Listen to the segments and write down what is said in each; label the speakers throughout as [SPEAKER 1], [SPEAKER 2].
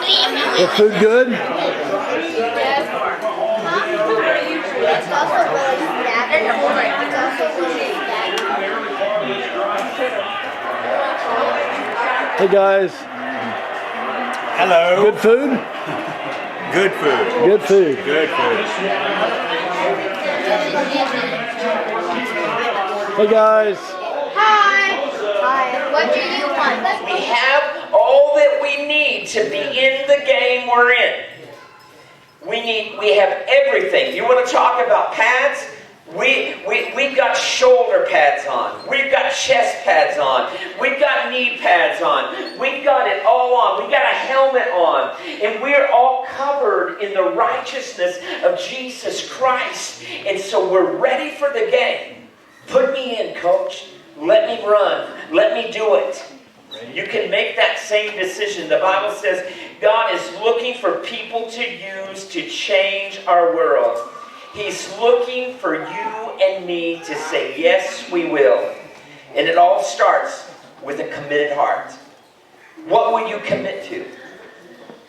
[SPEAKER 1] The food good?
[SPEAKER 2] It's also really snappy. It's also really snappy.
[SPEAKER 1] Hey guys.
[SPEAKER 3] Hello.
[SPEAKER 1] Good food?
[SPEAKER 3] Good food.
[SPEAKER 1] Good food.
[SPEAKER 3] Good food.
[SPEAKER 1] Hey guys.
[SPEAKER 2] Hi. What do you want?
[SPEAKER 4] We have all that we need to be in the game we're in. We have everything. You want to talk about pads? We've got shoulder pads on. We've got chest pads on. We've got knee pads on. We've got it all on. We've got a helmet on. And we're all covered in the righteousness of Jesus Christ. And so we're ready for the game. Put me in, coach. Let me run. Let me do it. You can make that same decision. The Bible says God is looking for people to use to change our world. He's looking for you and me to say, yes, we will. And it all starts with a committed heart. What will you commit to?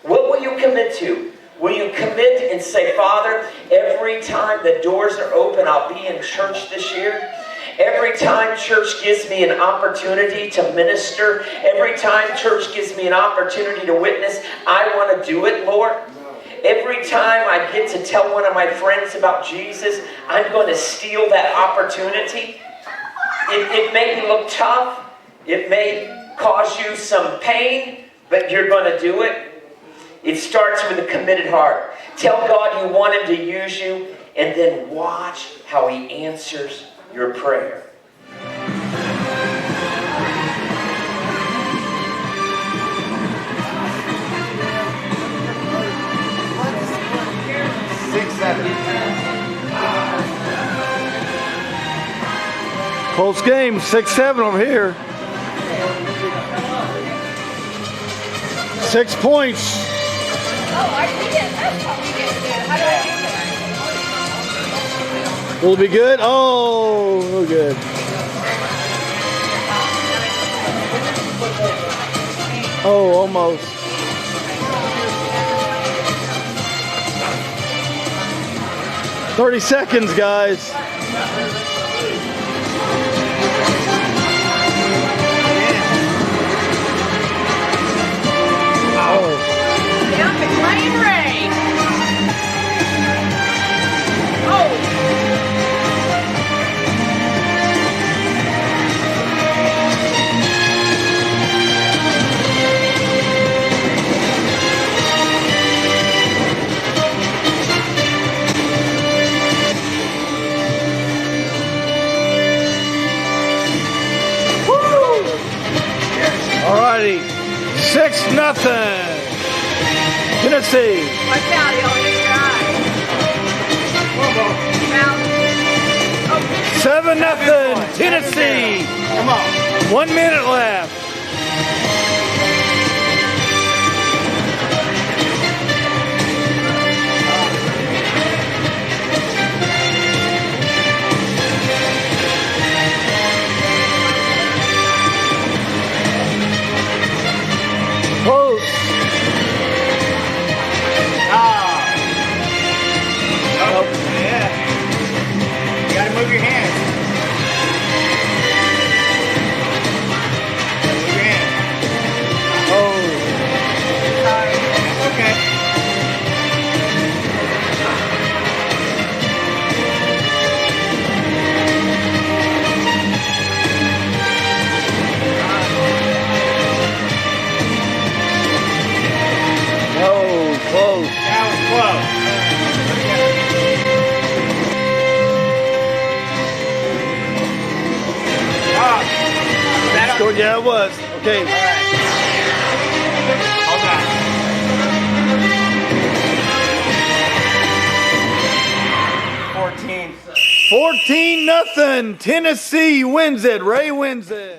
[SPEAKER 4] What will you commit to? Will you commit and say, Father, every time the doors are open, I'll be in church this year? Every time church gives me an opportunity to minister, every time church gives me an opportunity to witness, I want to do it, Lord. Every time I get to tell one of my friends about Jesus, I'm going to steal that opportunity. It may look tough. It may cause you some pain, but you're going to do it. It starts with a committed heart. Tell God you want Him to use you, and then watch how He answers your prayer.
[SPEAKER 1] Close game, 6-7 over here. 6 points. Will it be good? Oh, no good. Oh, almost. $30 guys. Alrighty, 6-0. Tennessee.
[SPEAKER 5] Watch out, y'all. Hit your eyes.
[SPEAKER 1] 7-0. Tennessee.
[SPEAKER 3] Come on.
[SPEAKER 1] 1 minute left. Close.
[SPEAKER 3] Oh, yeah. You gotta move your hands. Move your hands.
[SPEAKER 1] Oh.
[SPEAKER 3] Okay.
[SPEAKER 1] Oh, close.
[SPEAKER 3] That was close. Oh, that
[SPEAKER 1] Score, yeah, it was. Okay.
[SPEAKER 3] Hold on. 14.
[SPEAKER 1] 14-0. Tennessee wins it. Ray wins it.